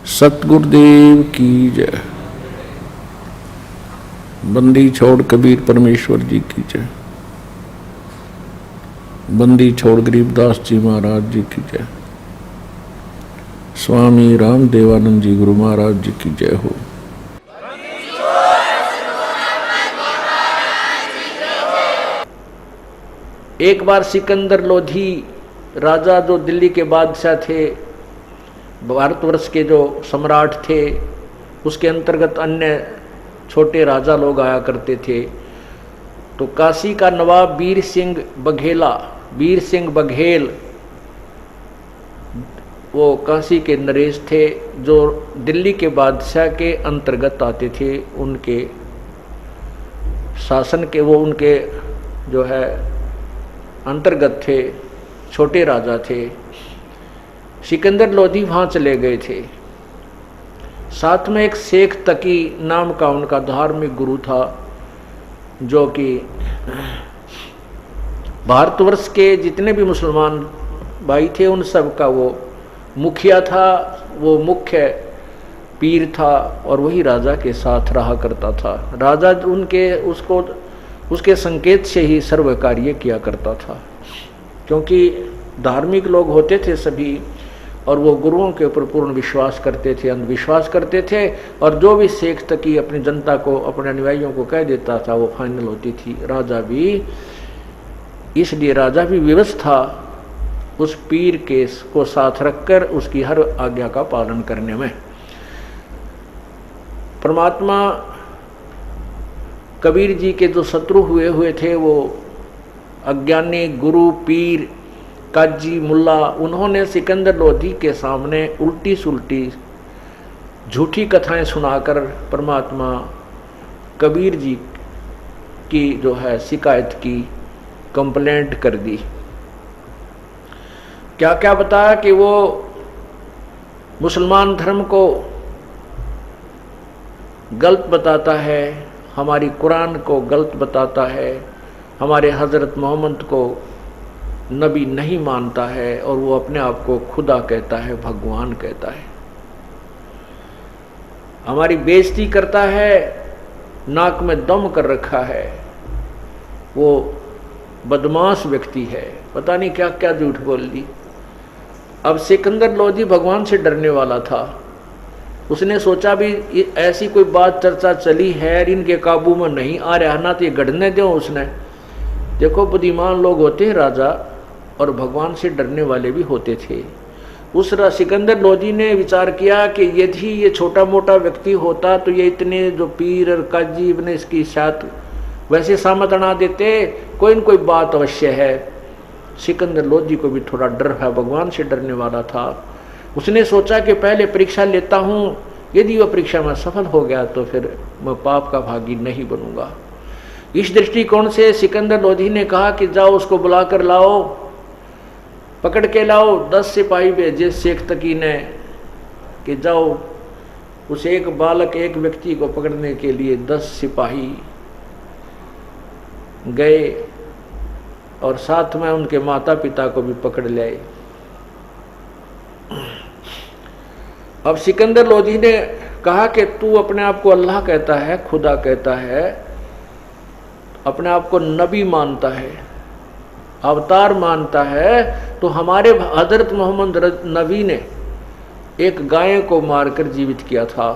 सतगुरुदेव की जय। बंदी छोड़ कबीर परमेश्वर जी की जय। बंदी छोड़ गरीबदास जी महाराज जी की जय। स्वामी राम देवानंद जी गुरु महाराज जी की जय हो। एक बार सिकंदर लोधी राजा जो दिल्ली के बादशाह थे, भारतवर्ष के जो सम्राट थे, उसके अंतर्गत अन्य छोटे राजा लोग आया करते थे। तो काशी का नवाब वीर सिंह बघेल वो काशी के नरेश थे, जो दिल्ली के बादशाह के अंतर्गत आते थे। उनके शासन के वो उनके जो है अंतर्गत थे, छोटे राजा थे। सिकंदर लोधी वहाँ चले गए थे। साथ में एक शेख तकी नाम का उनका धार्मिक गुरु था, जो कि भारतवर्ष के जितने भी मुसलमान भाई थे उन सब का वो मुखिया था, वो मुख्य पीर था, और वही राजा के साथ रहा करता था। राजा उसके संकेत से ही सर्व कार्य किया करता था, क्योंकि धार्मिक लोग होते थे सभी, और वो गुरुओं के ऊपर पूर्ण विश्वास करते थे, अंधविश्वास करते थे। और जो भी शेख तकी अपनी जनता को, अपने अनुयायियों को कह देता था, वो फाइनल होती थी। राजा भी इसलिए राजा भी विवश था उस पीर के को साथ रखकर उसकी हर आज्ञा का पालन करने में। परमात्मा कबीर जी के जो शत्रु हुए थे, वो अज्ञानी गुरु पीर काजी मुल्ला, उन्होंने सिकंदर लोधी के सामने उल्टी सुल्टी झूठी कथाएं सुनाकर परमात्मा कबीर जी की जो है शिकायत की, कंप्लेंट कर दी। क्या क्या बताया कि वो मुसलमान धर्म को गलत बताता है, हमारी कुरान को गलत बताता है, हमारे हजरत मोहम्मद को नबी नहीं मानता है, और वो अपने आप को खुदा कहता है, भगवान कहता है, हमारी बेइज्जती करता है, नाक में दम कर रखा है। वो बदमाश व्यक्ति है, पता नहीं क्या क्या झूठ बोल दी। अब सिकंदर लोधी भगवान से डरने वाला था। उसने सोचा भी ऐसी कोई बात चर्चा चली है, इनके काबू में नहीं आ रहा ना, तो ये गढ़ने दो। उसने देखो, बुद्धिमान लोग होते हैं राजा, और भगवान से डरने वाले भी होते थे। उस सिकंदर लोधी ने विचार किया कि यदि ये छोटा मोटा व्यक्ति होता तो ये इतने जो पीर और काजी ने इसकी साथ वैसे सामत अड़ा देते, कोई न कोई बात अवश्य है। सिकंदर लोधी को भी थोड़ा डर है, भगवान से डरने वाला था। उसने सोचा कि पहले परीक्षा लेता हूँ, यदि वह परीक्षा में सफल हो गया तो फिर मैं पाप का भागी नहीं बनूंगा। इस दृष्टिकोण से सिकंदर लोधी ने कहा कि जाओ उसको बुला कर लाओ, पकड़ के लाओ। 10 सिपाही भेजे शेख तकी ने कि जाओ उस एक बालक, एक व्यक्ति को पकड़ने के लिए 10 सिपाही गए, और साथ में उनके माता पिता को भी पकड़ ले। अब सिकंदर लोधी ने कहा कि तू अपने आप को अल्लाह कहता है, खुदा कहता है, अपने आप को नबी मानता है, अवतार मानता है, तो हमारे हजरत मोहम्मद नबी ने एक गाय को मारकर जीवित किया था।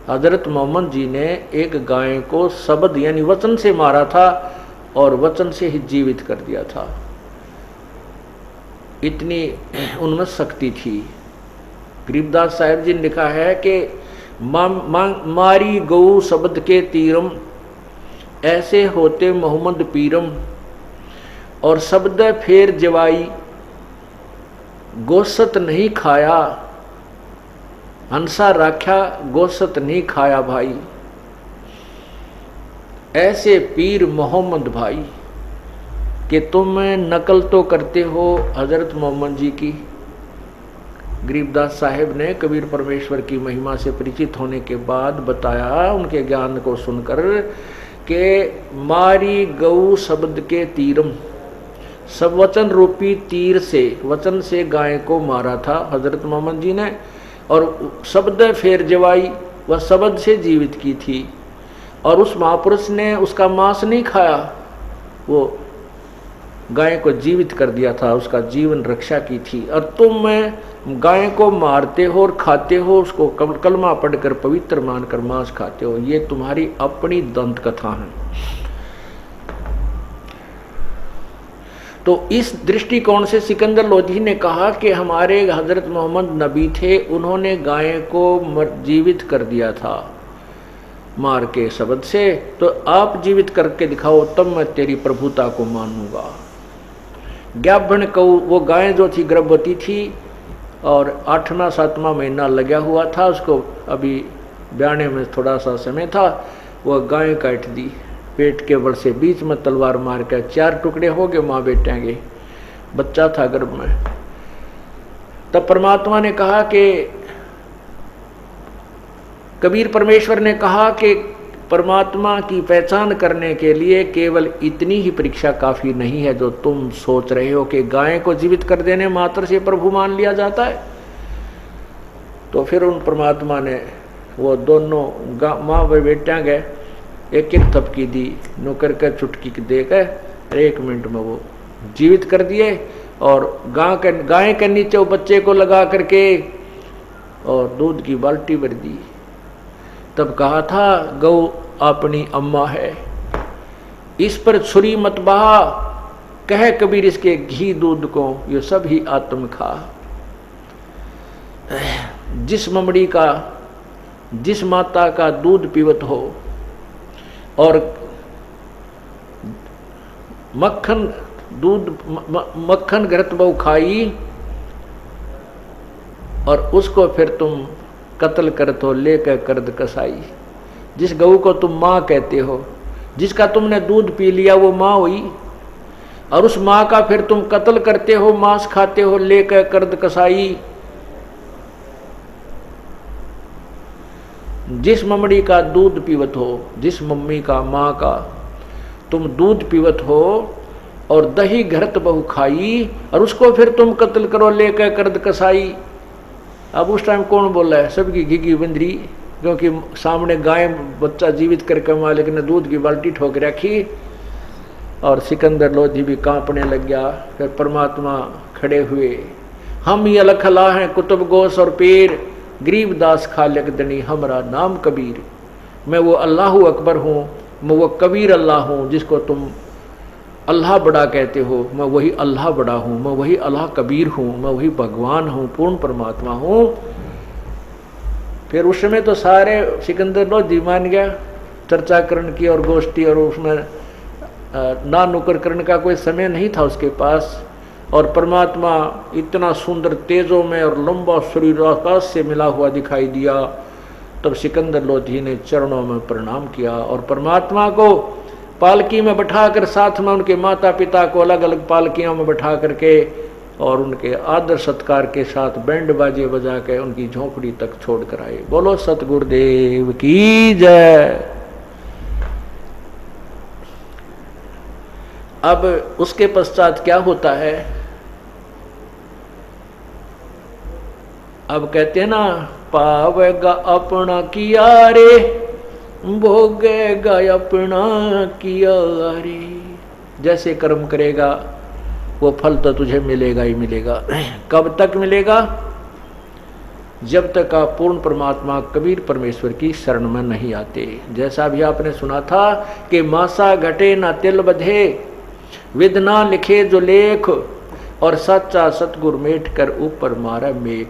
हजरत मोहम्मद जी ने एक गाय को शब्द यानी वचन से मारा था, और वचन से ही जीवित कर दिया था। इतनी उनमें शक्ति थी। गरीबदास साहिब जी ने लिखा है कि मारी गौ शब्द के तीरम, ऐसे होते मोहम्मद पीरम, और शब्द फेर जवाई, गोश्त नहीं खाया, हंसा राख्या गोश्त नहीं खाया भाई। ऐसे पीर मोहम्मद भाई कि तुम नकल तो करते हो हजरत मोहम्मद जी की। गरीबदास साहिब ने कबीर परमेश्वर की महिमा से परिचित होने के बाद बताया, उनके ज्ञान को सुनकर, कि मारी गौ शब्द के तीरम, सब वचन रूपी तीर से, वचन से गाय को मारा था हजरत मोहम्मद जी ने, और शब्द फेर जवाई, वह शब्द से जीवित की थी। और उस महापुरुष ने उसका मांस नहीं खाया, वो गाय को जीवित कर दिया था, उसका जीवन रक्षा की थी। और तुम गाय को मारते हो और खाते हो, उसको कलमा पढ़कर पवित्र मानकर मांस खाते हो। ये तुम्हारी अपनी दंत कथा है। तो इस दृष्टिकोण से सिकंदर लोधी ने कहा कि हमारे हजरत मोहम्मद नबी थे, उन्होंने गाय को जीवित कर दिया था मार के शब्द से, तो आप जीवित करके दिखाओ तब मैं तेरी प्रभुता को मानूंगा। ज्ञापन को वो गाय जो थी गर्भवती थी और 8वां 7वां महीना लगा हुआ था, उसको अभी ब्याने में थोड़ा सा समय था, वह गाय काट दी पेट के बल से, बीच में तलवार मार कर 4 टुकड़े हो गए माँ बेटे के, बच्चा था गर्भ में। तब परमात्मा ने कहा कि कबीर परमेश्वर ने कहा कि परमात्मा की पहचान करने के लिए केवल इतनी ही परीक्षा काफी नहीं है जो तुम सोच रहे हो कि गाय को जीवित कर देने मात्र से प्रभु मान लिया जाता है। तो फिर उन परमात्मा ने वो दोनों माँ व बेटिया गए, एक एक थपकी दी, नुकर कर चुटकी देकर 1 मिनट में वो जीवित कर दिए। और गाय के नीचे वो बच्चे को लगा करके और दूध की बाल्टी भर दी। तब कहा था गौ अपनी अम्मा है, इस पर छुरी मत बहा, कह कबीर इसके घी दूध को ये सब ही आत्म खा। जिस ममड़ी का, जिस माता का दूध पीवत हो और मक्खन दूध मक्खन घरत बहु खाई, और उसको फिर तुम कत्ल करत हो लेकर कर्द कसाई। जिस गऊ को तुम माँ कहते हो, जिसका तुमने दूध पी लिया वो माँ हुई, और उस माँ का फिर तुम कत्ल करते हो, मांस खाते हो लेकर कर्द कसाई। जिस ममड़ी का दूध पीवत हो, जिस मम्मी का माँ का तुम दूध पीवत हो और दही घरत बहु खाई, और उसको फिर तुम कत्ल करो लेकर कर्द कसाई। अब उस टाइम कौन बोला है? सबकी घिघी बंदरी, क्योंकि सामने गाय बच्चा जीवित करके मालिक ने दूध की बाल्टी ठोक रखी और सिकंदर लोधी भी कांपने लग गया। फिर परमात्मा खड़े हुए, हम ये लखला हैं कुतुब गोस और पीर, गरीबदास खालिक दनी हमारा नाम कबीर। मैं वो अल्लाह अकबर हूँ, मैं वो कबीर अल्लाह हूँ जिसको तुम अल्लाह बड़ा कहते हो, मैं वही अल्लाह बड़ा हूँ, मैं वही अल्लाह कबीर हूँ, मैं वही भगवान हूँ, पूर्ण परमात्मा हूँ। फिर उस समय तो सारे सिकंदर लोधी मान गया, चर्चा करण की और गोष्ठी, और उसमें ना नुकर करण का कोई समय नहीं था उसके पास। और परमात्मा इतना सुंदर तेजों में और लंबा शरीर आकाश से मिला हुआ दिखाई दिया। तब सिकंदर लोधी ने चरणों में प्रणाम किया और परमात्मा को पालकी में बैठाकर, साथ में उनके माता पिता को अलग अलग पालकियों में बैठा करके और उनके आदर सत्कार के साथ बैंड बाजे बजा के उनकी झोंपड़ी तक छोड़ कर आए। बोलो सतगुरुदेव की जय। अब उसके पश्चात क्या होता है? अब कहते हैं ना, पावेगा अपना किया रे, भोगेगा अपना किया रे। जैसे कर्म करेगा वो फल तो तुझे मिलेगा ही मिलेगा। कब तक मिलेगा? जब तक आप पूर्ण परमात्मा कबीर परमेश्वर की शरण में नहीं आते। जैसा भी आपने सुना था कि मासा घटे ना तिल बधे, विदना लिखे जो लेख, और सच्चा सतगुर मेट कर ऊपर मारा मेघ।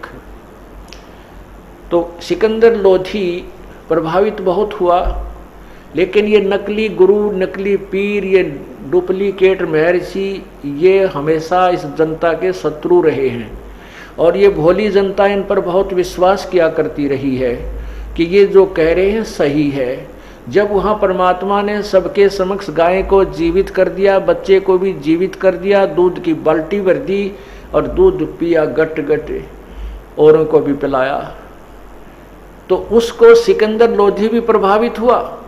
तो सिकंदर लोधी प्रभावित बहुत हुआ, लेकिन ये नकली गुरु, नकली पीर, ये डुप्लीकेट महर्षि, ये हमेशा इस जनता के शत्रु रहे हैं। और ये भोली जनता इन पर बहुत विश्वास किया करती रही है कि ये जो कह रहे हैं सही है। जब वहाँ परमात्मा ने सबके समक्ष गाय को जीवित कर दिया, बच्चे को भी जीवित कर दिया, दूध की बाल्टी भर दी और दूध पिया गट गट, औरों को भी पिलाया, तो उसको सिकंदर लोधी भी प्रभावित हुआ।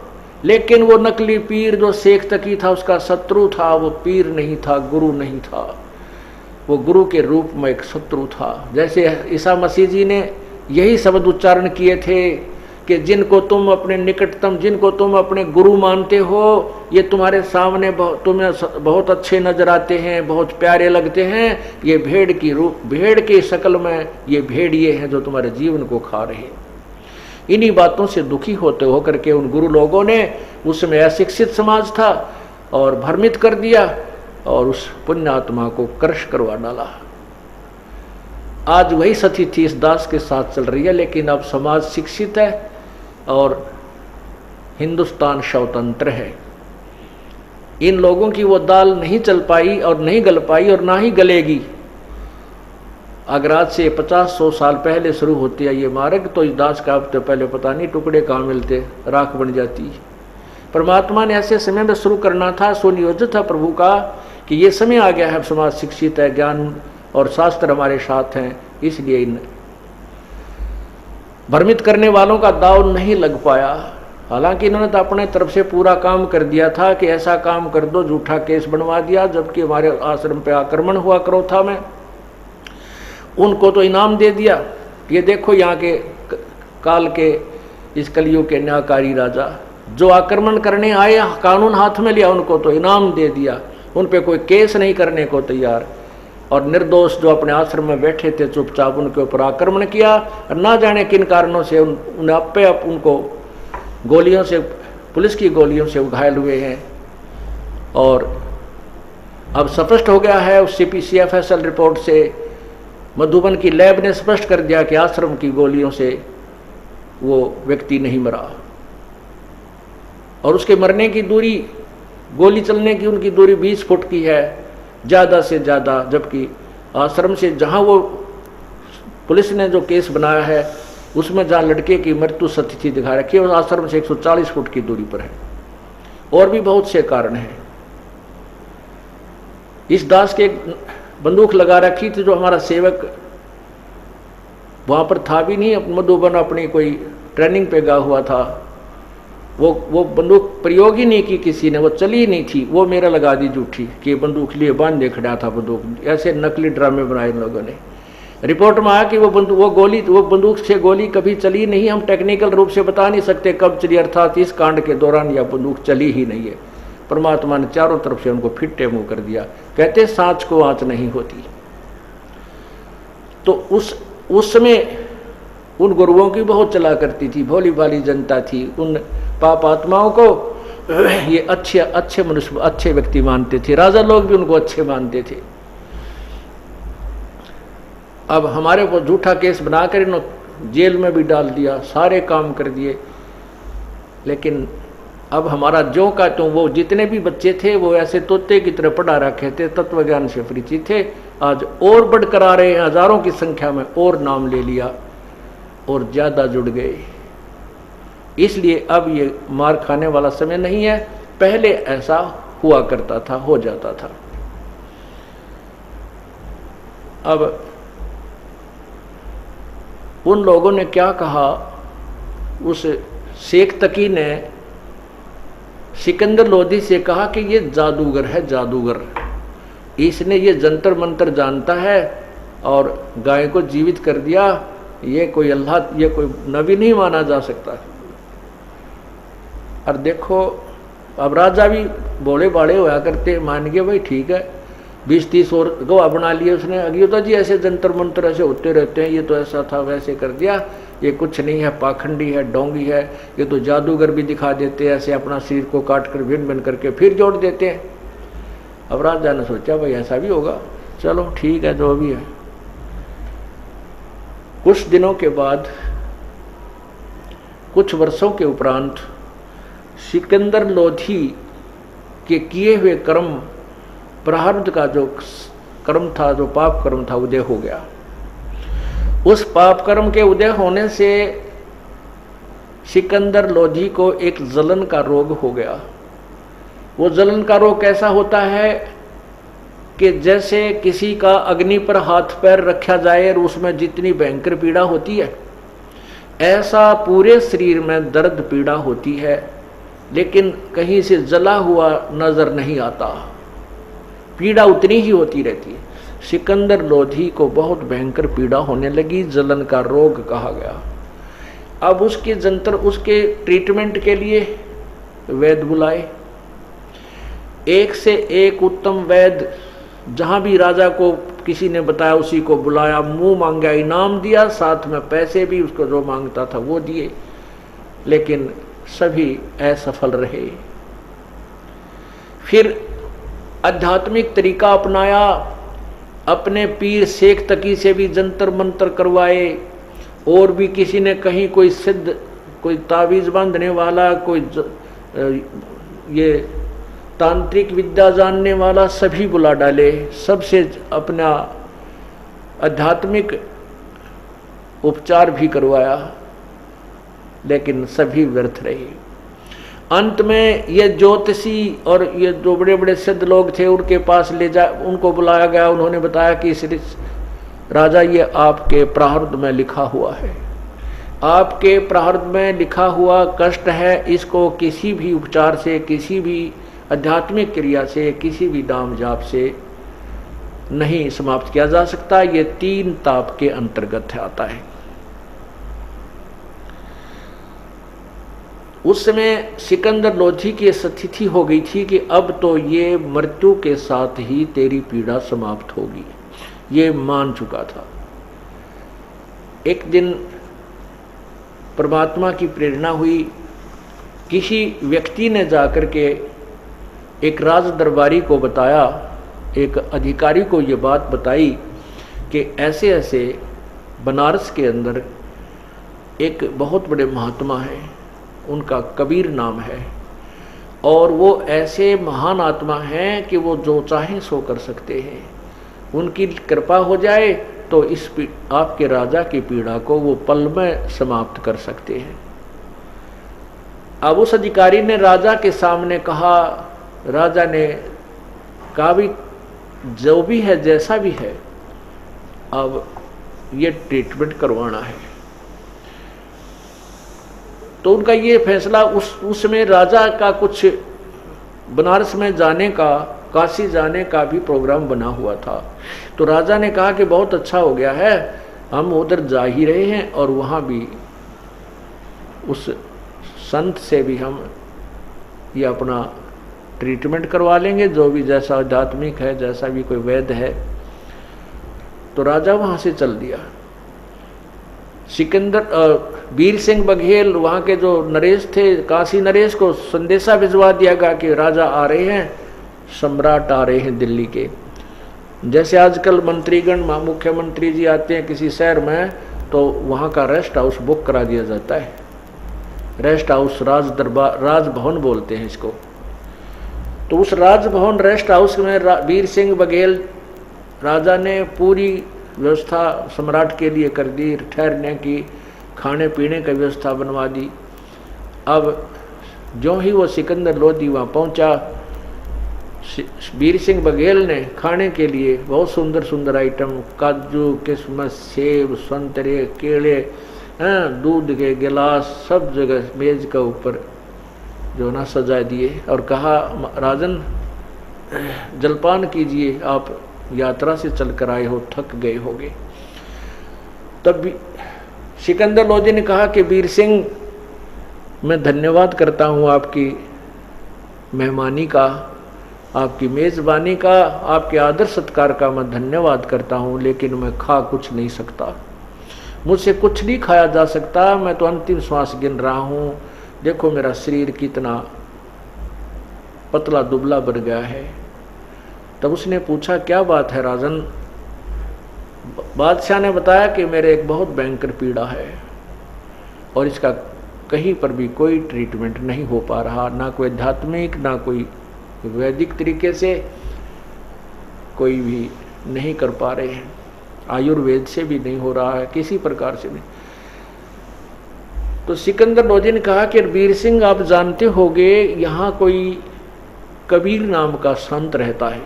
लेकिन वो नकली पीर जो शेख तकी था उसका शत्रु था, वो पीर नहीं था, गुरु नहीं था, वो गुरु के रूप में एक शत्रु था। जैसे ईसा मसीह जी ने यही शब्द उच्चारण किए थे कि जिनको तुम अपने निकटतम, जिनको तुम अपने गुरु मानते हो, ये तुम्हारे सामने तुम्हें बहुत अच्छे नजर आते हैं, बहुत प्यारे लगते हैं, ये भेड़ की रूप, भेड़ की शक्ल में ये भेड़िए हैं जो तुम्हारे जीवन को खा रहे हैं। इन्हीं बातों से दुखी होते होकर के उन गुरु लोगों ने, उसमें अशिक्षित समाज था और भ्रमित कर दिया और उस पुण्यात्मा को क्रश करवा डाला। आज वही स्थिति इस दास के साथ चल रही है, लेकिन अब समाज शिक्षित है और हिंदुस्तान स्वतंत्र है। इन लोगों की वो दाल नहीं चल पाई और नहीं गल पाई और ना ही गलेगी। अगर आज से 50-100 साल पहले शुरू होती है ये मार्ग, तो इस दास का अब तो पहले पता नहीं टुकड़े कहाँ मिलते, राख बन जाती। परमात्मा ने ऐसे समय में शुरू करना था, सुनियोजित था प्रभु का कि ये समय आ गया है, समाज शिक्षित है, ज्ञान और शास्त्र हमारे साथ हैं, इसलिए इन भ्रमित करने वालों का दाव नहीं लग पाया। हालांकि इन्होंने तो अपने तरफ से पूरा काम कर दिया था कि ऐसा काम कर दो, झूठा केस बनवा दिया, जबकि हमारे आश्रम पे आक्रमण हुआ क्रोथा में, उनको तो इनाम दे दिया। ये देखो यहाँ के काल के इस कलयुग के न्यायकारी राजा जो आक्रमण करने आए, कानून हाथ में लिया, उनको तो इनाम दे दिया, उन पे कोई केस नहीं करने को तैयार, और निर्दोष जो अपने आश्रम में बैठे थे चुपचाप उनके ऊपर आक्रमण किया। और ना जाने किन कारणों से उन्हें अपने आप उनको गोलियों से, पुलिस की गोलियों से घायल हुए हैं। और अब स्पष्ट हो गया है उस CPCFSL रिपोर्ट से, मधुबन की लैब ने स्पष्ट कर दिया कि आश्रम की गोलियों से वो व्यक्ति नहीं मरा, और उसके मरने की दूरी, गोली चलने की उनकी दूरी 20 फुट की है ज़्यादा से ज़्यादा, जबकि आश्रम से जहाँ वो पुलिस ने जो केस बनाया है उसमें जहाँ लड़के की मृत्यु स्थिति दिखा रखी है, उस आश्रम से 140 फुट की दूरी पर है। और भी बहुत से कारण हैं। इस दास के बंदूक लगा रखी थी, जो हमारा सेवक वहाँ पर था भी नहीं, मधुबन अपनी कोई ट्रेनिंग पे गया हुआ था, वो बंदूक प्रयोग ही नहीं की किसी ने, वो चली ही नहीं थी, वो मेरा लगा दी झूठी कि बंदूक लिए बांधे खड़ा था बंदूक। ऐसे नकली ड्रामे बनाए इन लोगों ने। रिपोर्ट में आया कि वो बंदूक से गोली कभी चली नहीं। हम टेक्निकल रूप से बता नहीं सकते कब चली, अर्थात इस कांड के दौरान यह बंदूक चली ही नहीं है। परमात्मा ने चारों तरफ से उनको फिट्टे मुंह कर दिया। कहते सांच को आंच नहीं होती। तो उस समय उन गुरुओं की बहुत चला करती थी, भोली भाली जनता थी। उन पाप आत्माओं को ये अच्छे मनुष्य, अच्छे व्यक्ति मानते थे। राजा लोग भी उनको अच्छे मानते थे। अब हमारे ऊपर झूठा केस बनाकर इन्होंने जेल में भी डाल दिया, सारे काम कर दिए। लेकिन अब हमारा जो का तो वो जितने भी बच्चे थे वो ऐसे तोते की तरह पढ़ा रखे थे, तत्व ज्ञान से परिचित थे। आज और बढ़कर आ रहे हैं, हजारों की संख्या में और नाम ले लिया और ज्यादा जुड़ गए। इसलिए अब ये मार खाने वाला समय नहीं है, पहले ऐसा हुआ करता था, हो जाता था। अब उन लोगों ने क्या कहा, उस शेख तकी ने सिकंदर लोधी से कहा कि ये जादूगर है, जादूगर, इसने ये जंतर मंतर जानता है और गाय को जीवित कर दिया। ये कोई अल्लाह, ये कोई नबी नहीं माना जा सकता। और देखो अब राजा भी बोले बाड़े होया करते, मान गए भाई ठीक है, 20-30 और गवाह बना लिए उसने। अगियोता जी ऐसे जंतर मंतर ऐसे होते रहते हैं, ये तो ऐसा था वैसे कर दिया, ये कुछ नहीं है, पाखंडी है, डोंगी है, ये तो जादूगर भी दिखा देते हैं, ऐसे अपना शरीर को काट कर भिन्न भिन्न करके फिर जोड़ देते हैं। अब राजा ने सोचा भाई ऐसा भी होगा, चलो ठीक है जो भी है। कुछ दिनों के बाद, कुछ वर्षों के उपरांत सिकंदर लोधी के किए हुए कर्म, प्रारब्ध का जो कर्म था, जो पाप कर्म था, उदय हो गया। उस पाप कर्म के उदय होने से सिकंदर लोधी को एक जलन का रोग हो गया। वो जलन का रोग कैसा होता है कि जैसे किसी का अग्नि पर हाथ पैर रखा जाए और उसमें जितनी भयंकर पीड़ा होती है, ऐसा पूरे शरीर में दर्द पीड़ा होती है, लेकिन कहीं से जला हुआ नजर नहीं आता, पीड़ा उतनी ही होती रहती है। सिकंदर लोधी को बहुत भयंकर पीड़ा होने लगी, जलन का रोग कहा गया। अब उसके जंतर, उसके ट्रीटमेंट के लिए वैद्य बुलाए, एक से एक उत्तम वैद्य, जहां भी राजा को किसी ने बताया उसी को बुलाया, मुंह मांगा इनाम दिया, साथ में पैसे भी उसको जो मांगता था वो दिए, लेकिन सभी असफल रहे। फिर आध्यात्मिक तरीका अपनाया, अपने पीर शेख तकी से भी जंतर मंतर करवाए, और भी किसी ने कहीं कोई सिद्ध, कोई तावीज बांधने वाला, कोई ये तांत्रिक विद्या जानने वाला, सभी बुला डाले, सबसे अपना आध्यात्मिक उपचार भी करवाया, लेकिन सभी व्यर्थ रहे। अंत में ये ज्योतिषी और ये जो बड़े बड़े सिद्ध लोग थे उनके पास ले जा, उनको बुलाया गया। उन्होंने बताया कि श्री राजा, ये आपके प्रारब्ध में लिखा हुआ है, आपके प्रारब्ध में लिखा हुआ कष्ट है, इसको किसी भी उपचार से, किसी भी आध्यात्मिक क्रिया से, किसी भी नाम जाप से नहीं समाप्त किया जा सकता। ये 3 ताप के अंतर्गत आता है। उस समय सिकंदर लोधी की स्थिति हो गई थी कि अब तो ये मृत्यु के साथ ही तेरी पीड़ा समाप्त होगी, ये मान चुका था। एक दिन परमात्मा की प्रेरणा हुई, किसी व्यक्ति ने जाकर के एक राज दरबारी को बताया, एक अधिकारी को ये बात बताई कि ऐसे ऐसे बनारस के अंदर एक बहुत बड़े महात्मा है, उनका कबीर नाम है, और वो ऐसे महान आत्मा हैं कि वो जो चाहें सो कर सकते हैं। उनकी कृपा हो जाए तो इस आपके राजा की पीड़ा को वो पल में समाप्त कर सकते हैं। अब उस अधिकारी ने राजा के सामने कहा, राजा ने कहा भी जो भी है, जैसा भी है, अब ये ट्रीटमेंट करवाना है। तो उनका ये फैसला, उसमें राजा का कुछ बनारस में जाने का, काशी जाने का भी प्रोग्राम बना हुआ था। तो राजा ने कहा कि बहुत अच्छा हो गया है, हम उधर जा ही रहे हैं और वहाँ भी उस संत से भी हम ये अपना ट्रीटमेंट करवा लेंगे, जो भी जैसा आध्यात्मिक है, जैसा भी कोई वैद्य है। तो राजा वहाँ से चल दिया। वीर सिंह बघेल, वहाँ के जो नरेश थे, काशी नरेश को संदेशा भिजवा दिया गया कि राजा आ रहे हैं, सम्राट आ रहे हैं दिल्ली के। जैसे आजकल मंत्रीगण, मुख्यमंत्री जी आते हैं किसी शहर में, तो वहाँ का रेस्ट हाउस बुक करा दिया जाता है। रेस्ट हाउस, राज दरबार, राजभवन बोलते हैं इसको। तो उस राजभवन रेस्ट हाउस में वीर सिंह बघेल राजा ने पूरी व्यवस्था सम्राट के लिए कर दी, ठहरने की, खाने पीने की व्यवस्था बनवा दी। अब जो ही वो सिकंदर लोधी वहाँ पहुँचा, वीर सिंह बघेल ने खाने के लिए बहुत सुंदर सुंदर आइटम, काजू, किशमिश, सेब, संतरे, केले, दूध के गिलास सब जगह मेज के ऊपर जो ना सजा दिए, और कहा, राजन जलपान कीजिए, आप यात्रा से चलकर आए हो, थक गए होगे। तब भी सिकंदर लोधी ने कहा कि वीर सिंह, मैं धन्यवाद करता हूँ आपकी मेहमानी का, आपकी मेज़बानी का, आपके आदर सत्कार का मैं धन्यवाद करता हूँ, लेकिन मैं खा कुछ नहीं सकता, मुझसे कुछ नहीं खाया जा सकता, मैं तो अंतिम श्वास गिन रहा हूँ। देखो मेरा शरीर कितना पतला दुबला बढ़ गया है। तब उसने पूछा, क्या बात है राजन? बादशाह ने बताया कि मेरे एक बहुत भयंकर पीड़ा है और इसका कहीं पर भी कोई ट्रीटमेंट नहीं हो पा रहा, ना कोई आध्यात्मिक, ना कोई वैदिक तरीके से कोई भी नहीं कर पा रहे हैं, आयुर्वेद से भी नहीं हो रहा है, किसी प्रकार से नहीं। तो सिकंदर लोधी ने कहा कि वीर सिंह, आप जानते होंगे यहाँ कोई कबीर नाम का संत रहता है।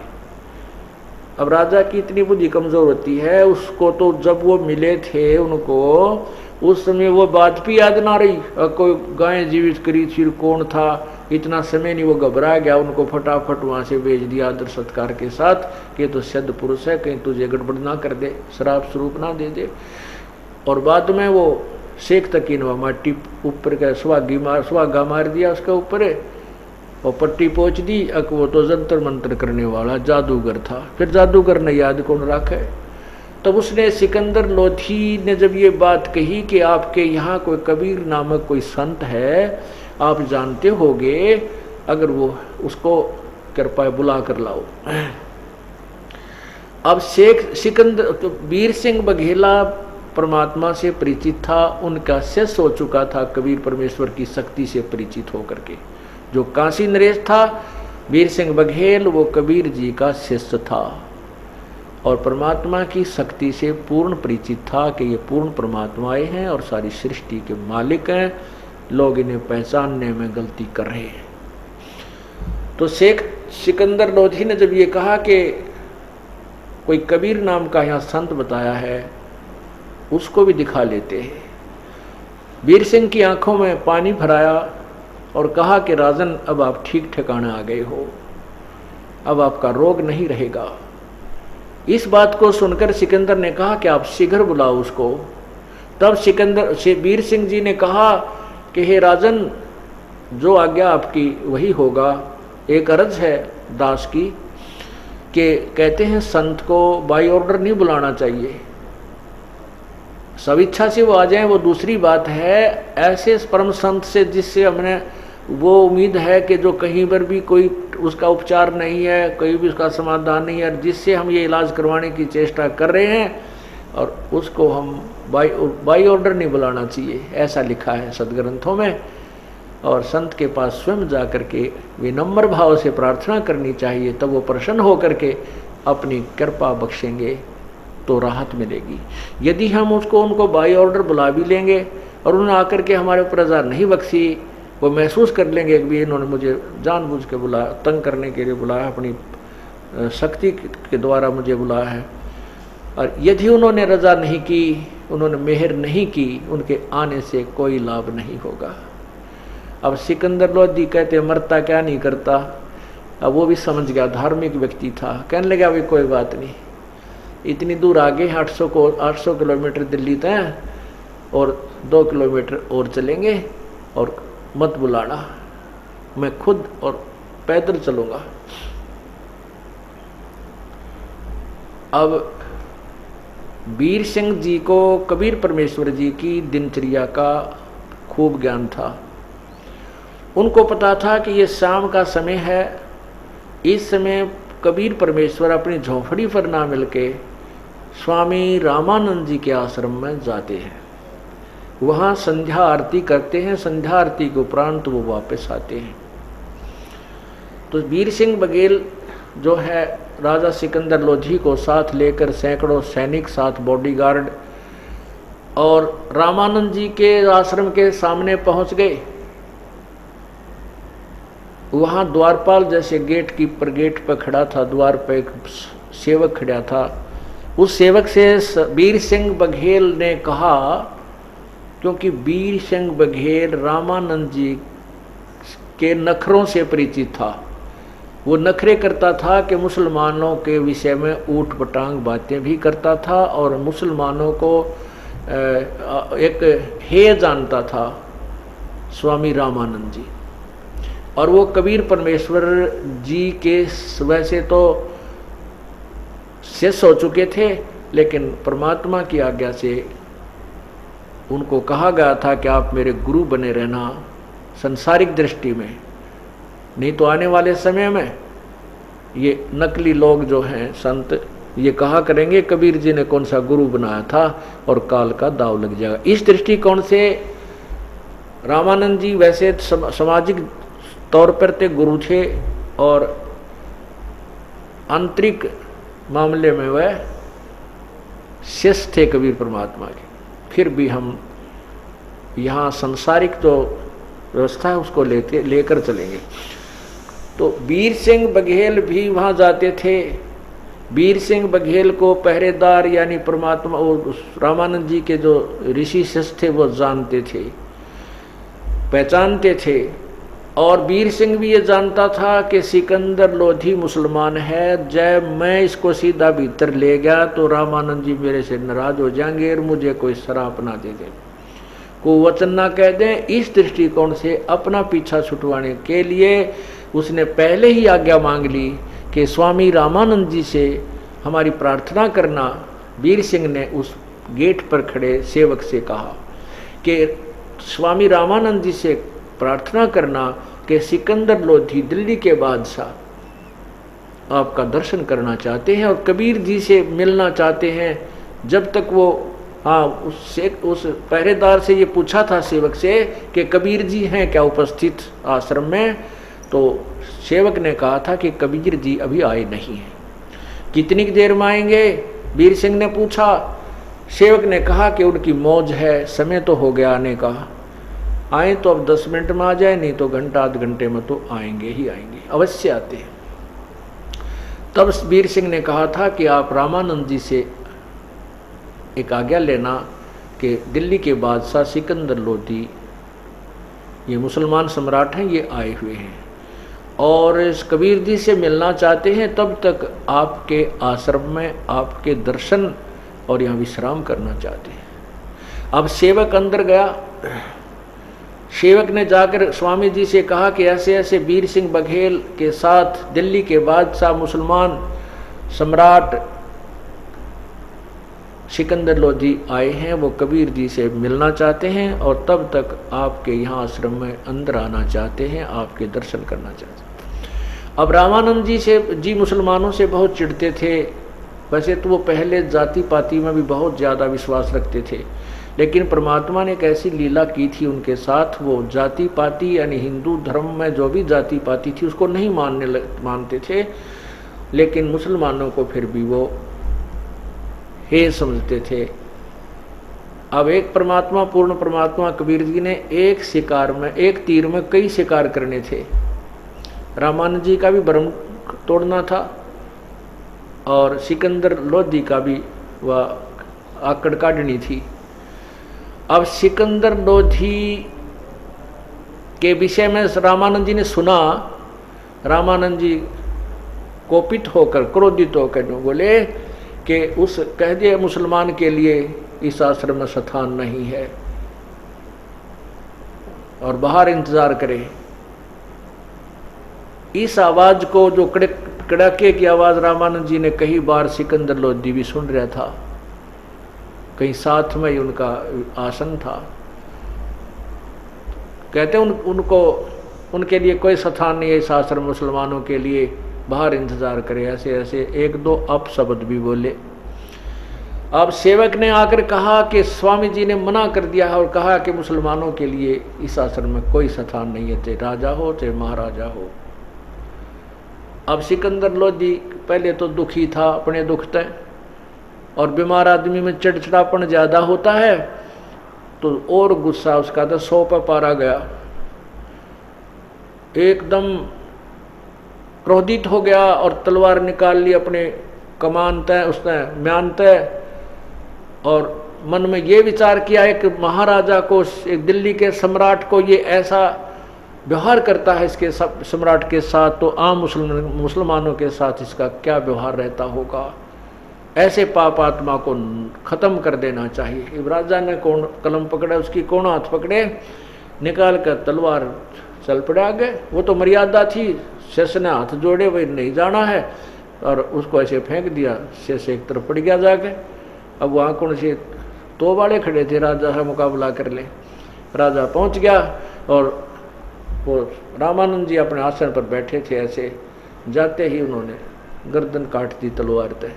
अब राजा की इतनी बुद्धि कमजोर होती है, उसको तो जब वो मिले थे उनको, उस समय वो बात भी याद ना रही, कोई गाय जीवित करी थी, कौन था, इतना समय नहीं, वो घबरा गया, उनको फटाफट वहाँ से भेज दिया आदर सत्कार के साथ कि तो सिद्ध पुरुष है, कहीं तुझे गड़बड़ ना कर दे, शराब स्वरूप ना दे दे। और बाद में वो शेख तकीनवा माटी ऊपर का सुहागा मार दिया उसके ऊपर और पट्टी पोंछ दी। अक वो तो जंतर मंत्र करने वाला जादूगर था, फिर जादूगर ने याद कौन रखे। तब उसने सिकंदर लोधी ने जब ये बात कही कि आपके यहाँ कोई कबीर नामक कोई संत है, आप जानते होगे, अगर वो उसको कृपया बुला कर लाओ। अब शेख सिकंदर तो वीर सिंह बघेला परमात्मा से परिचित था, उनका शिष्य हो चुका था, कबीर परमेश्वर की शक्ति से परिचित होकर के। जो काशी नरेश था वीर सिंह बघेल, वो कबीर जी का शिष्य था और परमात्मा की शक्ति से पूर्ण परिचित था कि ये पूर्ण परमात्माएं हैं और सारी सृष्टि के मालिक हैं, लोग इन्हें पहचानने में गलती कर रहे हैं। तो शेख सिकंदर लोधी ने जब ये कहा कि कोई कबीर नाम का यहाँ संत बताया है, उसको भी दिखा लेते हैं। वीर सिंह की आंखों में पानी भराया और कहा कि राजन, अब आप ठीक ठिकाने आ गए हो, अब आपका रोग नहीं रहेगा। इस बात को सुनकर सिकंदर ने कहा कि आप शीघ्र बुलाओ उसको। तब वीर सिंह जी ने कहा कि हे राजन, जो आज्ञा आपकी वही होगा। एक अर्ज है दास की कि कहते हैं संत को बाई ऑर्डर नहीं बुलाना चाहिए, सब इच्छा से वो आ जाए वो दूसरी बात है। ऐसे परम संत से जिससे हमने वो उम्मीद है कि जो कहीं पर भी कोई उसका उपचार नहीं है, कहीं भी उसका समाधान नहीं है, जिससे हम ये इलाज करवाने की चेष्टा कर रहे हैं, और उसको हम बाई ऑर्डर नहीं बुलाना चाहिए, ऐसा लिखा है सदग्रंथों में। और संत के पास स्वयं जा कर के विनम्र भाव से प्रार्थना करनी चाहिए, तब वो प्रसन्न होकर के अपनी कृपा बख्शेंगे तो राहत मिलेगी। यदि हम उनको बाई ऑर्डर बुला भी लेंगे और उन्होंने आकर के हमारे ऊपर रजा नहीं बख्शी, वो महसूस कर लेंगे कि इन्होंने मुझे जानबूझ के बुलाया, तंग करने के लिए बुलाया, अपनी शक्ति के द्वारा मुझे बुलाया है। और यदि उन्होंने रजा नहीं की, उन्होंने मेहर नहीं की, उनके आने से कोई लाभ नहीं होगा। अब सिकंदर लोधी कहते मरता क्या नहीं करता। अब वो भी समझ गया, धार्मिक व्यक्ति था, कहने लगा भाई कोई बात नहीं, इतनी दूर आगे 800 किलोमीटर दिल्ली तय और 2 किलोमीटर और चलेंगे, और मत बुलाना, मैं खुद और पैदल चलूँगा। अब वीर सिंह जी को कबीर परमेश्वर जी की दिनचर्या का खूब ज्ञान था। उनको पता था कि ये शाम का समय है, इस समय कबीर परमेश्वर अपनी झोंपड़ी पर ना मिलके स्वामी रामानंद जी के आश्रम में जाते हैं, वहाँ संध्या आरती करते हैं, संध्या आरती के उपरांत वो वापस आते हैं। तो वीर सिंह बघेल जो है राजा सिकंदर लोधी को साथ लेकर सैकड़ों सैनिक, साथ बॉडीगार्ड, और रामानंद जी के आश्रम के सामने पहुंच गए। वहाँ द्वारपाल जैसे गेट कीपर गेट पर खड़ा था, द्वार पर एक सेवक खड़ा था। उस सेवक से वीर सिंह बघेल ने कहा, क्योंकि वीर सिंह बघेल रामानंद जी के नखरों से परिचित था, वो नखरे करता था कि मुसलमानों के विषय में ऊट पटांग बातें भी करता था और मुसलमानों को एक हेय जानता था स्वामी रामानंद जी। और वो कबीर परमेश्वर जी के वैसे तो शिष्य हो चुके थे, लेकिन परमात्मा की आज्ञा से उनको कहा गया था कि आप मेरे गुरु बने रहना संसारिक दृष्टि में, नहीं तो आने वाले समय में ये नकली लोग जो हैं संत ये कहा करेंगे कबीर जी ने कौन सा गुरु बनाया था, और काल का दाव लग जाएगा। इस दृष्टिकोण से रामानंद जी वैसे सामाजिक तौर पर ते गुरु थे और आंतरिक मामले में वह शिष्य थे कबीर परमात्मा के। फिर भी हम यहाँ सांसारिक जो व्यवस्था है उसको लेकर चलेंगे। तो वीर सिंह बघेल भी वहाँ जाते थे। वीर सिंह बघेल को पहरेदार यानी परमात्मा और रामानंद जी के जो ऋषि शिष्य थे वो जानते थे, पहचानते थे, और वीर सिंह भी ये जानता था कि सिकंदर लोधी मुसलमान है, जब मैं इसको सीधा भीतर ले गया तो रामानंद जी मेरे से नाराज हो जाएंगे और मुझे कोई शराप ना दे दे, को वचन ना कह दें। इस दृष्टिकोण से अपना पीछा छुटवाने के लिए उसने पहले ही आज्ञा मांग ली कि स्वामी रामानंद जी से हमारी प्रार्थना करना। वीर सिंह ने उस गेट पर खड़े सेवक से कहा कि स्वामी रामानंद जी से प्रार्थना करना कि सिकंदर लोधी दिल्ली के बादशाह आपका दर्शन करना चाहते हैं और कबीर जी से मिलना चाहते हैं। जब तक वो उस पहरेदार से ये पूछा था सेवक से कि कबीर जी हैं क्या उपस्थित आश्रम में, तो सेवक ने कहा था कि कबीर जी अभी आए नहीं हैं। कितनी देर में आएंगे, वीर सिंह ने पूछा। सेवक ने कहा कि उनकी मौज है, समय तो हो गया आने का, आए तो अब 10 मिनट में आ जाए, नहीं तो घंटा आध घंटे में तो आएंगे ही आएंगे, अवश्य आते हैं। तब वीर सिंह ने कहा था कि आप रामानंद जी से एक आज्ञा लेना कि दिल्ली के बादशाह सिकंदर लोधी, ये मुसलमान सम्राट हैं, ये आए हुए हैं और इस कबीर जी से मिलना चाहते हैं, तब तक आपके आश्रम में आपके दर्शन और यहाँ विश्राम करना चाहते हैं। अब सेवक अंदर गया। सेवक ने जाकर स्वामी जी से कहा कि ऐसे ऐसे वीर सिंह बघेल के साथ दिल्ली के बादशाह मुसलमान सम्राट सिकंदर लोधी आए हैं, वो कबीर जी से मिलना चाहते हैं और तब तक आपके यहाँ आश्रम में अंदर आना चाहते हैं, आपके दर्शन करना चाहते हैं। अब रामानंद जी मुसलमानों से बहुत चिढ़ते थे। वैसे तो वो पहले जाति पाति में भी बहुत ज़्यादा विश्वास रखते थे, लेकिन परमात्मा ने एक ऐसी लीला की थी उनके साथ, वो जाति पाति यानी हिंदू धर्म में जो भी जाति पाति थी उसको नहीं मानते थे, लेकिन मुसलमानों को फिर भी वो हे समझते थे। अब एक परमात्मा, पूर्ण परमात्मा कबीर जी ने एक शिकार में, एक तीर में कई शिकार करने थे। रामानंद जी का भी भ्रम तोड़ना था और सिकंदर लोधी का भी वह आकड़ काटनी थी। अब सिकंदर लोधी के विषय में रामानंद जी ने सुना। रामानंद जी कोपित होकर, क्रोधित होकर बोले कि उस कह दिए मुसलमान के लिए इस आश्रम में स्थान नहीं है और बाहर इंतजार करे। इस आवाज को, जो कड़ाके की आवाज रामानंद जी ने कई बार सिकंदर लोधी भी सुन रहा था, कहीं साथ में ही उनका आसन था। कहते उनको उनके लिए कोई स्थान नहीं है इस आश्रम, मुसलमानों के लिए बाहर इंतजार करे। ऐसे ऐसे एक दो अपशब्द भी बोले। अब सेवक ने आकर कहा कि स्वामी जी ने मना कर दिया है और कहा कि मुसलमानों के लिए इस आश्रम में कोई स्थान नहीं है, चाहे राजा हो चाहे महाराजा हो। अब सिकंदर लोधी पहले तो दुखी था अपने दुख तय, और बीमार आदमी में चिड़चिड़ापन ज़्यादा होता है तो और गुस्सा उसका तो 100 पर पारा गया। एकदम क्रोधित हो गया और तलवार निकाल ली अपने कमान तय, उसने म्यान तय, और मन में ये विचार किया एक महाराजा को, एक दिल्ली के सम्राट को ये ऐसा व्यवहार करता है इसके सम्राट के साथ, तो आम मुसलमानों के साथ इसका क्या व्यवहार रहता होगा। ऐसे पाप आत्मा को खत्म कर देना चाहिए। इब राजा ने कौन कलम पकड़ा, उसकी कौन हाथ पकड़े, निकाल कर तलवार चल पड़े आगे। वो तो मर्यादा थी, शेष ने हाथ जोड़े, वही नहीं जाना है, और उसको ऐसे फेंक दिया। शेष एक तरफ पड़ गया जाके। अब वहाँ कौन से तो वाले खड़े थे, राजा का मुकाबला कर ले। राजा पहुँच गया और वो रामानंद जी अपने आसन पर बैठे थे। ऐसे जाते ही उन्होंने गर्दन काट दी तलवार से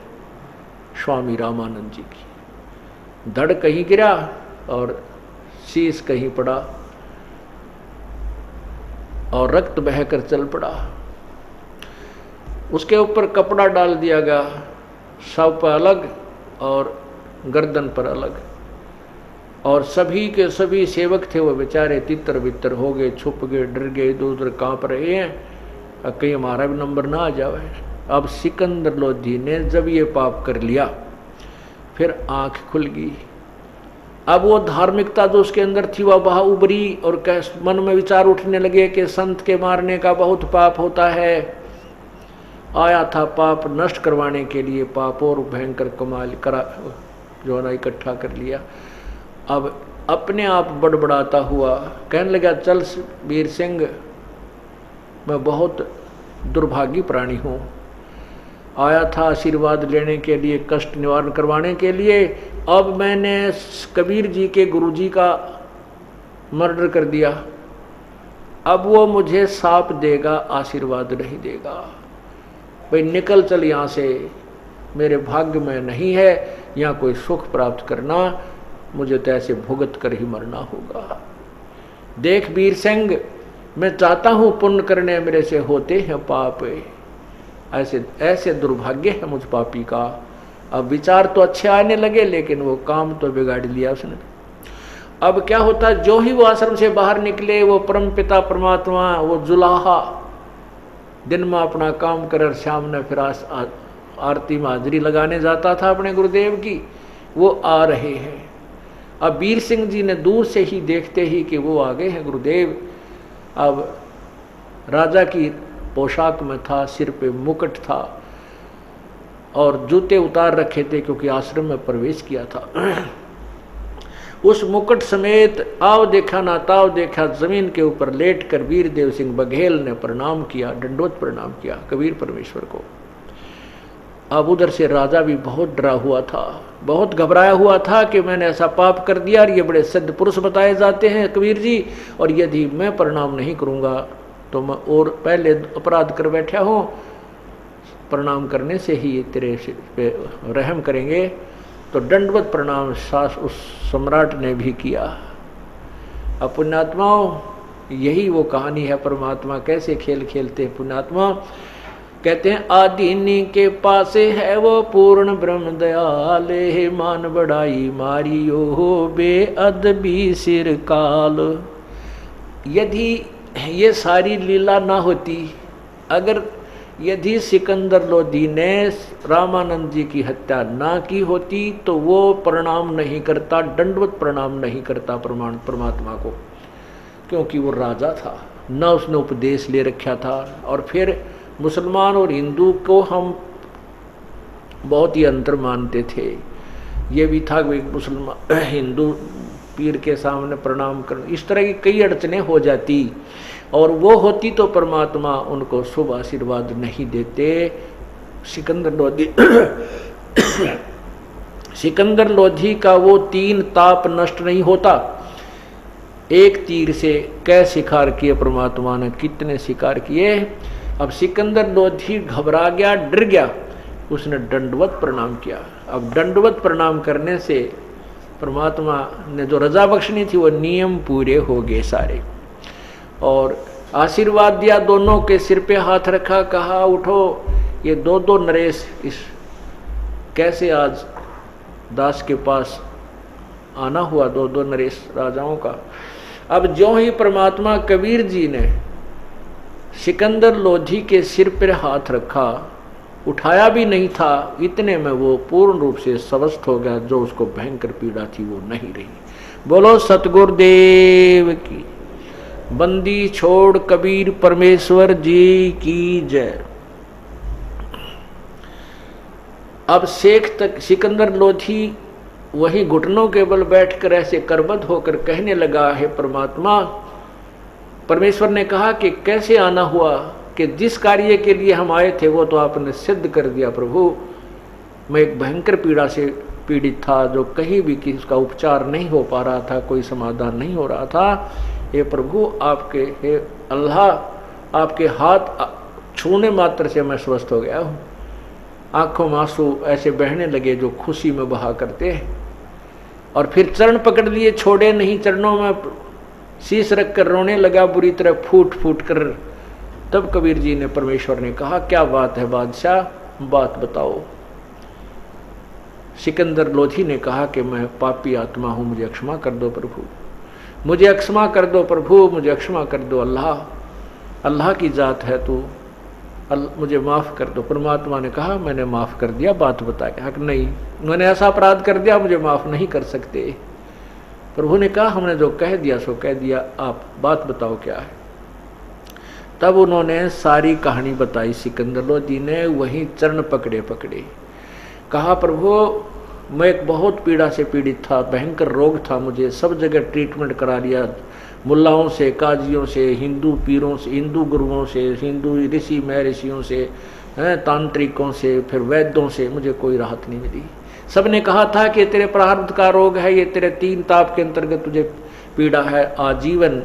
स्वामी रामानंद जी की। धड़ कहीं गिरा और शीश कहीं पड़ा और रक्त बहकर चल पड़ा। उसके ऊपर कपड़ा डाल दिया गया, शव पर अलग और गर्दन पर अलग, और सभी के सभी सेवक थे वो बेचारे तितर बितर हो गए, छुप गए, डर गए, इधर उधर कांप रहे हैं, कहीं हमारा भी नंबर ना आ जाए। अब सिकंदर लोधी ने जब ये पाप कर लिया, फिर आंख खुल गई अब वो धार्मिकता जो उसके अंदर थी वह बाहर उभरी और मन में विचार उठने लगे कि संत के मारने का बहुत पाप होता है। आया था पाप नष्ट करवाने के लिए, पाप और भयंकर कमाल करा जो ना इकट्ठा कर लिया। अब अपने आप बड़बड़ाता हुआ कहने लगा, चल वीर सिंह, मैं बहुत दुर्भागी प्राणी हूँ, आया था आशीर्वाद लेने के लिए, कष्ट निवारण करवाने के लिए। अब मैंने कबीर जी के गुरुजी का मर्डर कर दिया, अब वो मुझे साप देगा, आशीर्वाद नहीं देगा। भाई निकल चल यहाँ से, मेरे भाग्य में नहीं है यहाँ कोई सुख प्राप्त करना, मुझे तो ऐसे भुगत कर ही मरना होगा। देख वीर सिंह, मैं चाहता हूँ पुण्य करने, मेरे से होते हैं पाप, ऐसे ऐसे दुर्भाग्य है मुझ पापी का। अब विचार तो अच्छे आने लगे लेकिन वो काम तो बिगाड़ लिया उसने। अब क्या होता, जो ही वो आश्रम से बाहर निकले, वो परम पिता परमात्मा, वो जुलाहा दिन में अपना काम कर, शाम ने फिर आरती में हाजिरी लगाने जाता था अपने गुरुदेव की, वो आ रहे हैं। अब वीर सिंह जी ने दूर से ही देखते ही कि वो आ गए हैं गुरुदेव। अब राजा की पोशाक में था, सिर पे मुकुट था और जूते उतार रखे थे क्योंकि आश्रम में प्रवेश किया था। उस मुकुट समेत आव देखा ना ताव देखा, जमीन के ऊपर लेट कर वीरदेव सिंह बघेल ने प्रणाम किया, दंडोत प्रणाम किया कबीर परमेश्वर को। अब उधर से राजा भी बहुत डरा हुआ था, बहुत घबराया हुआ था कि मैंने ऐसा पाप कर दिया और ये बड़े सिद्ध पुरुष बताए जाते हैं कबीर जी, और यदि मैं प्रणाम नहीं करूँगा तो मैं और पहले अपराध कर बैठा हूँ, प्रणाम करने से ही तेरे पे रहम करेंगे। तो दंडवत प्रणाम सास उस सम्राट ने भी किया। अब पुण्यात्माओं, यही वो कहानी है, परमात्मा कैसे खेल खेलते हैं। पुण्यात्मा कहते हैं, आदिनी के पासे है वो पूर्ण ब्रह्म दयाल, हे मान बढ़ाई मारियो हो बेअदबी सिर काल। यदि ये सारी लीला ना होती, अगर यदि सिकंदर लोधी ने रामानंद जी की हत्या ना की होती तो वो प्रणाम नहीं करता, दंडवत प्रणाम नहीं करता परमात्मा को, क्योंकि वो राजा था, न उसने उपदेश ले रखा था। और फिर मुसलमान और हिंदू को हम बहुत ही अंतर मानते थे। ये भी था कि मुसलमान हिंदू पीर के सामने प्रणाम करना, इस तरह की कई अड़चने हो जाती, और वो होती तो परमात्मा उनको शुभ आशीर्वाद नहीं देते। सिकंदर लोधी सिकंदर लोधी का वो 3 ताप नष्ट नहीं होता। एक तीर से कै शिकार किए परमात्मा ने, कितने शिकार किए। अब सिकंदर लोधी घबरा गया, डर गया, उसने दंडवत प्रणाम किया। अब दंडवत प्रणाम करने से परमात्मा ने जो रजा बख्शनी थी वो नियम पूरे हो गए सारे, और आशीर्वाद दिया, दोनों के सिर पे हाथ रखा, कहा उठो। ये 2 नरेश इस कैसे आज दास के पास आना हुआ, 2 नरेश राजाओं का। अब जो ही परमात्मा कबीर जी ने सिकंदर लोधी के सिर पर हाथ रखा, उठाया भी नहीं था, इतने में वो पूर्ण रूप से स्वस्थ हो गया। जो उसको भयंकर पीड़ा थी वो नहीं रही। बोलो सतगुरुदेव की। बंदी छोड़ कबीर परमेश्वर जी की जय। अब शेख तक सिकंदर लोधी वही घुटनों के बल बैठकर ऐसे करबद्ध होकर कहने लगा, है परमात्मा। परमेश्वर ने कहा कि कैसे आना हुआ, कि जिस कार्य के लिए हम आए थे वो तो आपने सिद्ध कर दिया प्रभु। मैं एक भयंकर पीड़ा से पीड़ित था, जो कहीं भी किसी का उपचार नहीं हो पा रहा था, कोई समाधान नहीं हो रहा था। हे प्रभु, आपके, हे अल्लाह, आपके हाथ छूने मात्र से मैं स्वस्थ हो गया हूँ। आंखों में आंसू ऐसे बहने लगे जो खुशी में बहा करते हैं। और फिर चरण पकड़ लिए, छोड़े नहीं, चरणों में शीश रख कर रोने लगा बुरी तरह फूट फूट कर। तब कबीर जी ने, परमेश्वर ने कहा, क्या बात है बादशाह, बात बताओ। सिकंदर लोधी ने कहा कि मैं पापी आत्मा हूँ, मुझे क्षमा कर दो प्रभु, मुझे क्षमा कर दो प्रभु, मुझे क्षमा कर दो। अल्लाह, अल्लाह की जात है तू, मुझे माफ़ कर दो। परमात्मा ने कहा, मैंने माफ़ कर दिया, बात बता के। हक नहीं, मैंने ऐसा अपराध कर दिया, मुझे माफ़ नहीं कर सकते। प्रभु ने कहा हमने जो कह दिया सो कह दिया, आप बात बताओ क्या है। तब उन्होंने सारी कहानी बताई। सिकंदर लोधी ने वहीं चरण पकड़े पकड़े कहा, प्रभु मैं एक बहुत पीड़ा से पीड़ित था, भयंकर रोग था मुझे, सब जगह ट्रीटमेंट करा लिया, मुल्लाओं से, काजियों से, हिंदू पीरों से, हिंदू गुरुओं से, हिंदू ऋषि महर्षियों से, तांत्रिकों से, फिर वैद्यों से, मुझे कोई राहत नहीं मिली। सब ने कहा था कि तेरे प्रारब्ध का रोग है, ये तेरे 3 ताप के अंतर्गत तुझे पीड़ा है, आजीवन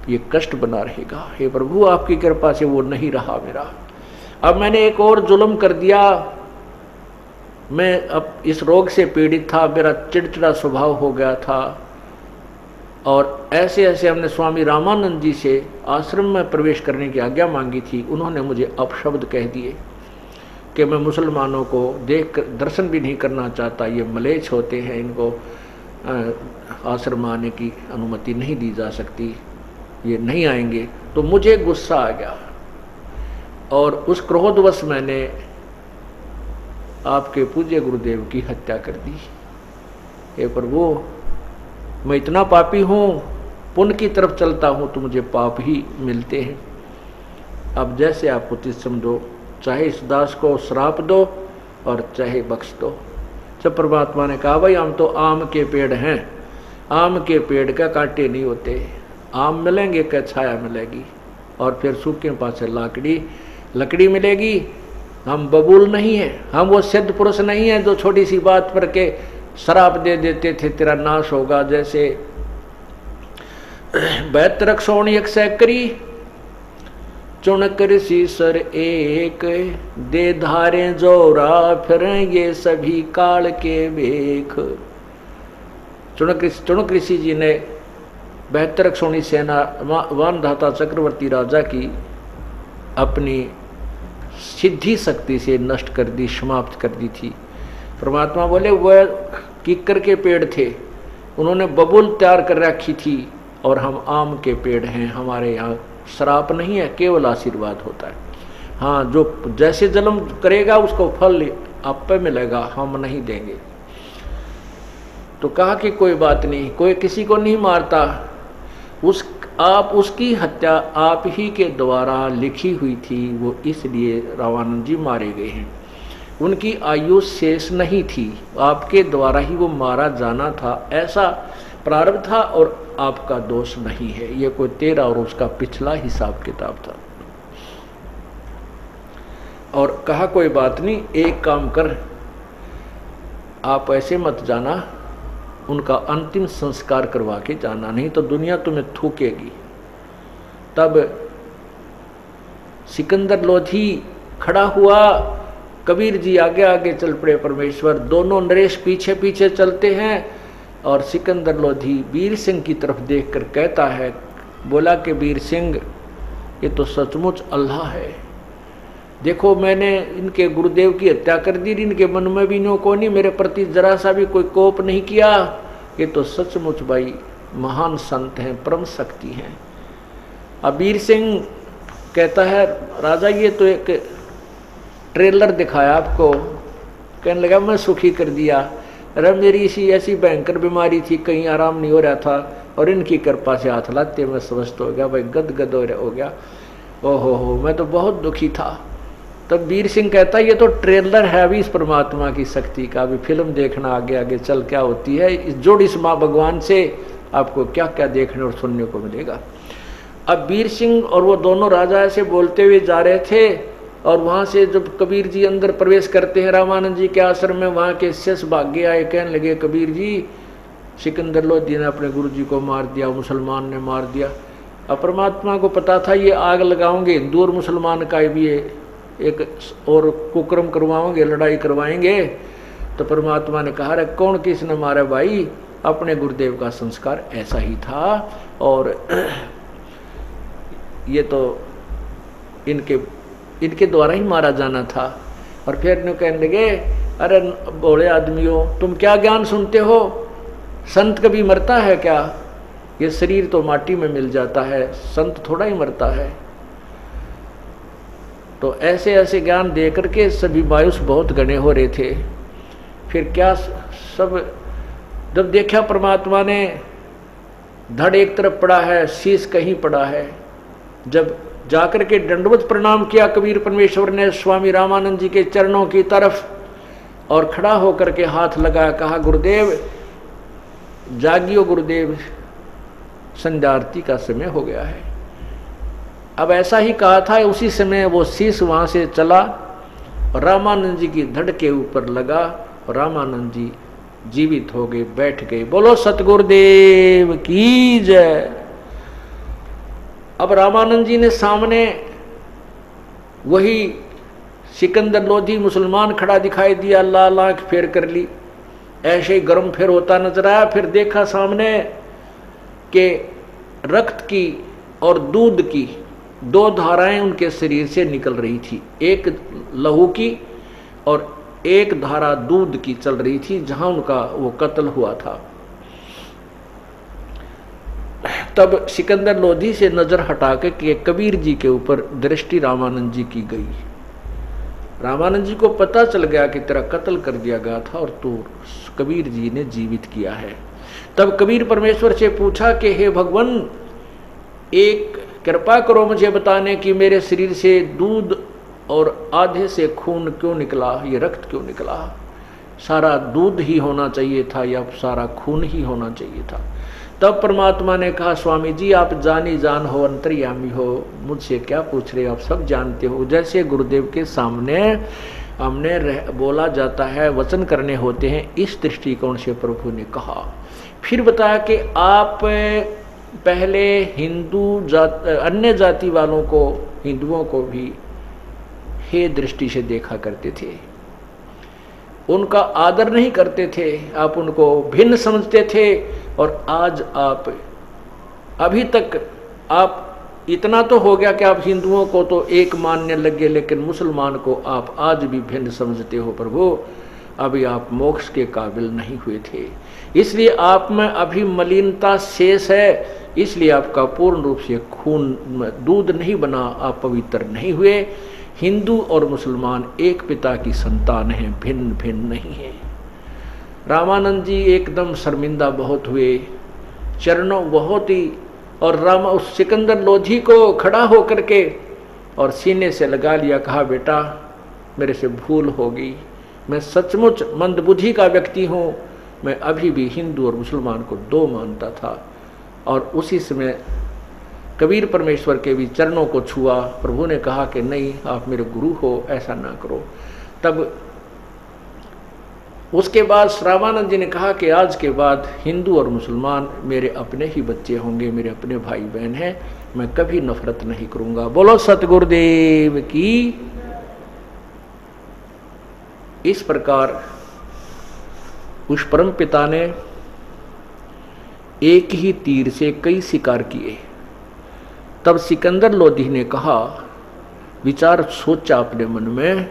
ये कष्ट बना रहेगा। हे प्रभु आपकी कृपा से वो नहीं रहा मेरा। अब मैंने एक और जुल्म कर दिया, मैं अब इस रोग से पीड़ित था, मेरा चिड़चिड़ा स्वभाव हो गया था। और ऐसे ऐसे हमने स्वामी रामानंद जी से आश्रम में प्रवेश करने की आज्ञा मांगी थी, उन्होंने मुझे अपशब्द कह दिए कि मैं मुसलमानों को देख कर दर्शन भी नहीं करना चाहता, ये मलेच्छ होते हैं, इनको आश्रम आने की अनुमति नहीं दी जा सकती, ये नहीं आएंगे। तो मुझे गुस्सा आ गया और उस क्रोधवश मैंने आपके पूज्य गुरुदेव की हत्या कर दी। हे प्रभु मैं इतना पापी हूँ, पुण्य की तरफ चलता हूँ तो मुझे पाप ही मिलते हैं। अब जैसे आप उचित समझो, चाहे इस दास को श्राप दो और चाहे बख्श दो। जब परमात्मा ने कहा भाई हम तो आम के पेड़ हैं, आम के पेड़ का कांटे नहीं होते, आम मिलेंगे क्या छाया मिलेगी, और फिर सूखे पास लकड़ी मिलेगी। हम बबूल नहीं हैं, हम वो सिद्ध पुरुष नहीं हैं जो छोटी सी बात पर के शराब दे देते थे तेरा नाश होगा। जैसे 72 सोनी 100 करी चुनकर शीसर एक, दे धारे जोरा फिर ये सभी काल के बेख। चुनक ऋषि जी ने 72 सोनी सेना वानधाता चक्रवर्ती राजा की अपनी सिद्धि शक्ति से नष्ट कर दी, समाप्त कर दी थी। परमात्मा बोले वह किक्कर के पेड़ थे, उन्होंने बबूल तैयार कर रखी थी, और हम आम के पेड़ हैं, हमारे यहाँ श्राप नहीं है, केवल आशीर्वाद होता है। हाँ, जो जैसे जन्म करेगा उसको फल आप पे मिलेगा, हम नहीं देंगे। तो कहा कि कोई बात नहीं, कोई किसी को नहीं मारता, आप उसकी हत्या आप ही के द्वारा लिखी हुई थी, वो इसलिए रामानंद जी मारे गए हैं। उनकी आयु शेष नहीं थी, आपके द्वारा ही वो मारा जाना था, ऐसा प्रारब्ध था, और आपका दोष नहीं है। ये कोई तेरा और उसका पिछला हिसाब किताब था। और कहा कोई बात नहीं, एक काम कर, आप ऐसे मत जाना, उनका अंतिम संस्कार करवा के जाना, नहीं तो दुनिया तुम्हें थूकेगी। तब सिकंदर लोधी खड़ा हुआ, कबीर जी आगे आगे चल पड़े, परमेश्वर दोनों नरेश पीछे पीछे चलते हैं, और सिकंदर लोधी वीर सिंह की तरफ देखकर कहता है, बोला कि वीर सिंह ये तो सचमुच अल्लाह है, देखो मैंने इनके गुरुदेव की हत्या कर दी, इनके मन में भी नो को नहीं, मेरे प्रति जरा सा भी कोई कोप नहीं किया, ये तो सचमुच भाई महान संत हैं, परम शक्ति हैं। अब वीर सिंह कहता है, राजा ये तो एक ट्रेलर दिखाया आपको, कहने लगा मैं सुखी कर दिया, अरे मेरी ऐसी भयंकर बीमारी थी, कहीं आराम नहीं हो रहा था, और इनकी कृपा से हाथ लाते मैं स्वस्थ हो गया, भाई गदगद हो गया, ओहो मैं तो बहुत दुखी था। तब वीर सिंह कहता है ये तो ट्रेलर है अभी इस परमात्मा की शक्ति का, अभी फिल्म देखना आगे आगे चल क्या होती है, इस जोड़ इस माँ भगवान से आपको क्या क्या देखने और सुनने को मिलेगा। अब वीर सिंह और वो दोनों राजा ऐसे बोलते हुए जा रहे थे, और वहाँ से जब कबीर जी अंदर प्रवेश करते हैं रामानंद जी के आश्रम में, वहाँ के शिष्य भाग्य आए, कहने लगे कबीर जी सिकंदर लोधी ने अपने गुरु जी को मार दिया, मुसलमान ने मार दिया। अब परमात्मा को पता था ये आग लगाओगे, हिंदू और मुसलमान का भी एक और कुकर्म करवाओगे, लड़ाई करवाएंगे। तो परमात्मा ने कहा, अरे कौन किसने मारा भाई, अपने गुरुदेव का संस्कार ऐसा ही था, और ये तो इनके द्वारा ही मारा जाना था। और फिर न कहने लगे, अरे बोले आदमियों तुम क्या ज्ञान सुनते हो, संत कभी मरता है क्या, ये शरीर तो माटी में मिल जाता है, संत थोड़ा ही मरता है। तो ऐसे ऐसे ज्ञान दे करके सभी मायूस बहुत घने हो रहे थे। फिर क्या सब जब देखा परमात्मा ने धड़ एक तरफ पड़ा है, शीश कहीं पड़ा है, जब जाकर के दंडवत प्रणाम किया कबीर परमेश्वर ने स्वामी रामानंद जी के चरणों की तरफ और खड़ा होकर के हाथ लगाया, कहा गुरुदेव जागियो गुरुदेव, संध्या आरती का समय हो गया है। अब ऐसा ही कहा था, उसी समय वो शीश वहां से चला और रामानंद जी की धड़ के ऊपर लगा और रामानंद जी जीवित हो गए, बैठ गए। बोलो सतगुरुदेव की जय। अब रामानंद जी ने सामने वही सिकंदर लोधी मुसलमान खड़ा दिखाई दिया, लाल आंख फेर कर ली, ऐसे ही गर्म फेर होता नजर आया। फिर देखा सामने के रक्त की और दूध की दो धाराएं उनके शरीर से निकल रही थी, एक लहू की और एक धारा दूध की चल रही थी, जहां उनका वो कत्ल हुआ था। तब सिकंदर लोधी से नजर हटा के कबीर जी के ऊपर दृष्टि रामानंद जी की गई। रामानंद जी को पता चल गया कि तेरा कत्ल कर दिया गया था और तू कबीर जी ने जीवित किया है। तब कबीर परमेश्वर से पूछा कि हे भगवान, एक कृपा करो मुझे बताने कि मेरे शरीर से दूध और आधे से खून क्यों निकला, ये रक्त क्यों निकला? सारा दूध ही होना चाहिए था या सारा खून ही होना चाहिए था? तब परमात्मा ने कहा, स्वामी जी आप जानी जान हो, अंतर्यामी हो, मुझसे क्या पूछ रहे हो, आप सब जानते हो। जैसे गुरुदेव के सामने हमने बोला जाता है, वचन करने होते हैं, इस दृष्टिकोण से प्रभु ने कहा। फिर बताया कि आप पहले अन्य जाति वालों को, हिंदुओं को भी हे दृष्टि से देखा करते थे, उनका आदर नहीं करते थे, आप उनको भिन्न समझते थे। और आज आप अभी तक आप इतना तो हो गया कि आप हिंदुओं को तो एक मानने लगे, लेकिन मुसलमान को आप आज भी भिन्न समझते हो प्रभु। अभी आप मोक्ष के काबिल नहीं हुए थे, इसलिए आप में अभी मलिनता शेष है, इसलिए आपका पूर्ण रूप से खून दूध नहीं बना, आप पवित्र नहीं हुए। हिंदू और मुसलमान एक पिता की संतान हैं, भिन्न भिन्न नहीं है। रामानंद जी एकदम शर्मिंदा बहुत हुए, चरणों बहुत ही, और उस सिकंदर लोधी को खड़ा होकर के और सीने से लगा लिया, कहा बेटा मेरे से भूल हो गई, मैं सचमुच मंदबुद्धि का व्यक्ति हूँ, मैं अभी भी हिंदू और मुसलमान को दो मानता था। और उसी समय कबीर परमेश्वर के भी चरणों को छुआ। प्रभु ने कहा कि नहीं, आप मेरे गुरु हो, ऐसा ना करो। तब उसके बाद रामानंद जी ने कहा कि आज के बाद हिंदू और मुसलमान मेरे अपने ही बच्चे होंगे, मेरे अपने भाई बहन हैं, मैं कभी नफरत नहीं करूंगा। बोलो सतगुरुदेव की। इस प्रकार उस परम पिता ने एक ही तीर से कई शिकार किए। तब सिकंदर लोधी ने कहा, विचार सोचा अपने मन में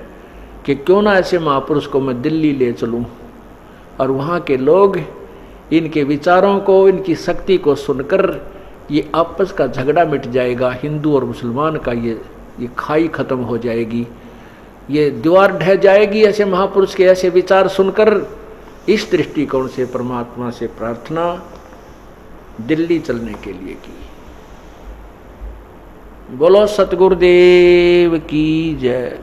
कि क्यों ना ऐसे महापुरुष को मैं दिल्ली ले चलूं और वहाँ के लोग इनके विचारों को, इनकी शक्ति को सुनकर ये आपस का झगड़ा मिट जाएगा, हिंदू और मुसलमान का ये खाई खत्म हो जाएगी, ये दीवार ढह जाएगी ऐसे महापुरुष के ऐसे विचार सुनकर। इस दृष्टिकोण से परमात्मा से प्रार्थना दिल्ली चलने के लिए की। बोलो सतगुरुदेव की जय।